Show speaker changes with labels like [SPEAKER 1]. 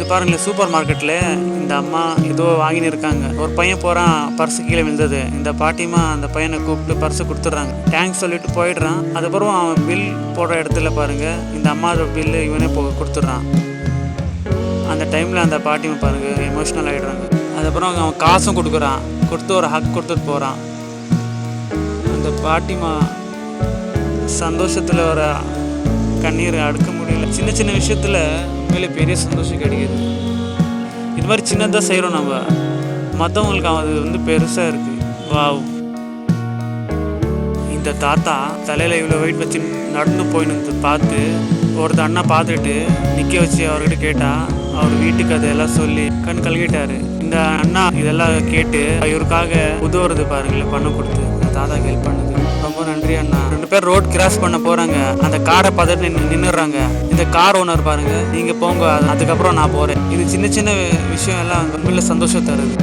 [SPEAKER 1] இது பாருங்களேன், சூப்பர் மார்க்கெட்டில் இந்த அம்மா ஏதோ வாங்கின்னு இருக்காங்க. ஒரு பையன் போகிறான், பர்ஸு கீழே விழுந்தது. இந்த பாட்டிமா அந்த பையனை கூப்பிட்டு பர்ஸை கொடுத்துட்றாங்க. தேங்க்ஸ் சொல்லிட்டு போயிடுறான். அதுக்கப்புறம் அவன் பில் போடுற இடத்துல பாருங்கள், இந்த அம்மாவோட பில்லு இவனே கொடுத்துட்றான். அந்த டைமில் அந்த பாட்டிமா பாருங்கள் எமோஷ்னல் ஆகிடுறாங்க. அதுக்கப்புறம் அவன் காசும் கொடுக்குறான், கொடுத்து ஒரு ஹக் கொடுத்துட்டு போகிறான். அந்த பாட்டிமா சந்தோஷத்தில் வர கண்ணீர் அடுக்க முடியல. சின்ன சின்ன விஷயத்தில் மேலே பெரிய சந்தோஷம் கிடைக்கிது. இது மாதிரி சின்னதாக செய்கிறோம் நம்ம, மற்றவங்களுக்கு அது பெருசாக இருக்குது. வாவ். இந்த தாத்தா தலையில் இவ்வளோ வெயிட் வச்சு நடந்து போயின்னு பார்த்து ஒருத்தர் அண்ணா பார்த்துட்டு நிற்க வச்சு அவர்கிட்ட கேட்டால் அவர் வீட்டுக்கு அதெல்லாம் சொல்லி கண் கலகிட்டாரு. இந்த அண்ணா இதெல்லாம் கேட்டு இவருக்காக உதவுறது பாருங்களேன், பண்ண கொடுத்து தாத்தாக்கு ஹெல்ப் பண்ணுது. ரொம்ப நன்றி அண்ணா. 2 பேர் ரோட் கிராஸ் பண்ண போகிறாங்க. அந்த காரை பார்த்துட்டு நின்றுறாங்க. இந்த கார் ஓனர் பாருங்கள், நீங்கள் போங்க, அதுக்கப்புறம் நான் போகிறேன். இது சின்ன சின்ன விஷயம் எல்லாம் உண்மையில சந்தோஷம் தருது.